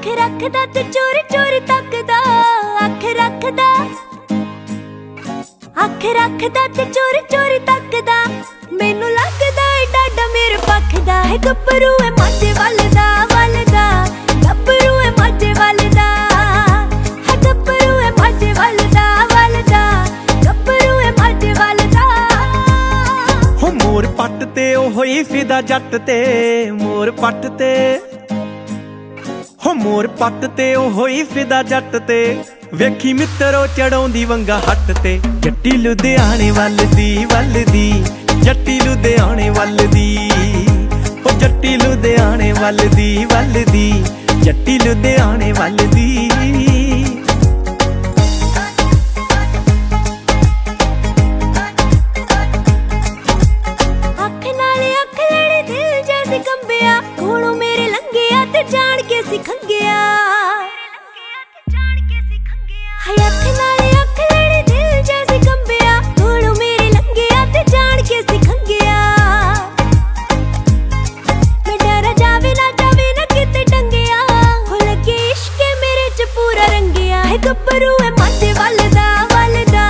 ਅੱਖ ਰੱਖਦਾ ਤੇ ਚੋਰੀ ਚੋਰੀ ਤੱਕਦਾ, ਅੱਖ ਰੱਖਦਾ, ਅੱਖ ਰੱਖਦਾ ਤੇ ਚੋਰੀ ਚੋਰੀ ਤੱਕਦਾ। ਮੈਨੂੰ ਲੱਗਦਾ ਏ ਡਾਡਾ ਮੇਰੇ ਪੱਖ ਦਾ ਹੈ। ਗੱਭਰੂ ਏ ਮਾਝੇ ਵੱਲ ਦਾ, ਵੱਲ ਦਾ, ਗੱਭਰੂ ਏ ਮਾਝੇ ਵੱਲ ਦਾ ਹੈ। ਗੱਭਰੂ ਏ ਮਾਝੇ ਵੱਲ ਦਾ, ਵੱਲ ਦਾ, ਗੱਭਰੂ ਏ ਮਾਝੇ ਵੱਲ ਦਾ। ਹੋ ਮੋਰ ਪੱਟ ਤੇ ਉਹ ਹੋਈ ਫਿਦਾ ਜੱਟ ਤੇ, ਮੋਰ ਪੱਟ ਤੇ, ਹੋ ਮੋਰ ਪੱਟ ਤੇ ਉਹ ਹੋਈ ਫਿਦਾ ਜੱਟ ਤੇ। ਵੇਖੀ ਮਿੱਤਰੋ ਚੜਾਉਂਦੀ ਵੰਗਾ ਹੱਟ ਤੇ। ਜੱਟੀ ਲੁਧਿਆਣੇ ਵੱਲ ਦੀ, ਵੱਲ ਦੀ, ਜੱਟੀ ਲੁਧਿਆਣੇ ਵੱਲ ਦੀ। ਉਹ ਜੱਟੀ ਲੁਧਿਆਣੇ ਵੱਲ ਦੀ, ਵੱਲ ਦੀ, ਜੱਟੀ ਲੁਧਿਆਣੇ ਵੱਲ ਦੀ। ਅੱਖ ਨਾਲ ਅੱਖ ਲੜੀ ਦਿਲ ਜੈਸੇ ਕੰਬਿਆ, ਕੋਲੋਂ ਮੇਰੇ ਲੰਘਿਆ ਤੇ ਜਾਣ ਕੇ ਸੀ ਖੰਗਿਆ। ਹਾਏ ਅੱਖ ਨਾਲ ਅੱਖ ਲੜੀ ਦਿਲ ਜੈਸੇ ਕੰਬਿਆ, ਕੋਲੋਂ ਮੇਰੇ ਲੰਘਿਆ ਤੇ ਜਾਣ ਕੇ ਸੀ ਖੰਗਿਆ। ਮੈਂ ਡਰ ਜਾਵੇ ਨਾ ਕਿਤੇ ਟੰਗਿਆ, ਹੋ ਲੱਗੇ ਇਸ਼ਕ ਮੇਰੇ ਚ ਪੂਰਾ ਰੰਗਿਆ ਹੈ। ਗੱਭਰੂ ਏ ਮਾਝੇ ਵੱਲ ਦਾ, ਵੱਲ ਦਾ,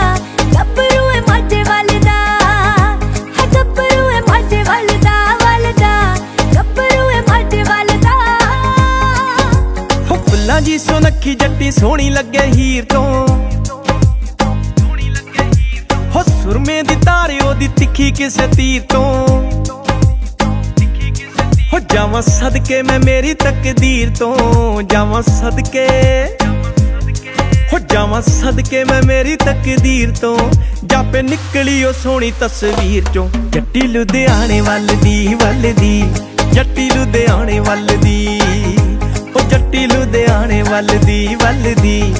ਗੱਭਰੂ ਏ ਮਾਝੇ ਵੱਲ ਦਾ ਹੈ। ਗੱਭਰੂ ਏ ਮਾਝੇ ਵੱਲ ਦਾ, ਵੱਲ ਦਾ, ਗੱਭਰੂ ਏ ਮਾਝੇ ਵੱਲ ਦਾ। ਹੋ ਫੁੱਲਾਂ ਜੀ ਸੁਨੱਖੀ ਜੱਟੀ ਸੋਹਣੀ ਲੱਗੇ ਹੀਰ ਤੋਂ, ਹੋ ਸੁਰਮੇ ਦੀ ਤਾਰ ਉਹਦੀ ਤਿੱਖੀ ਕਿਸੇ ਤੀਰ ਤੋਂ। ਹੋ ਜਾਵਾਂ ਸਦਕੇ ਮੈਂ ਮੇਰੀ ਤਕਦੀਰ ਤੋਂ, ਜਾਵਾਂ ਸਦਕੇ, ਹੋ ਜਾਵਾਂ ਸਦਕੇ ਮੈਂ ਮੇਰੀ ਤਕਦੀਰ ਤੋਂ। ਜਾਪੇ ਨਿਕਲੀ ਉਹ ਸੋਹਣੀ ਤਸਵੀਰ ਚੋਂ। ਜੱਟੀ ਲੁਧਿਆਣੇ ਵੱਲ ਦੀ, ਵੱਲ ਦੀ, ਜੱਟੀ ਲੁਧਿਆਣੇ ਵੱਲ ਦੀ। ਉਹ ਜੱਟੀ ਲੁਧਿਆਣੇ ਵੱਲ ਦੀ, ਵੱਲ ਦੀ,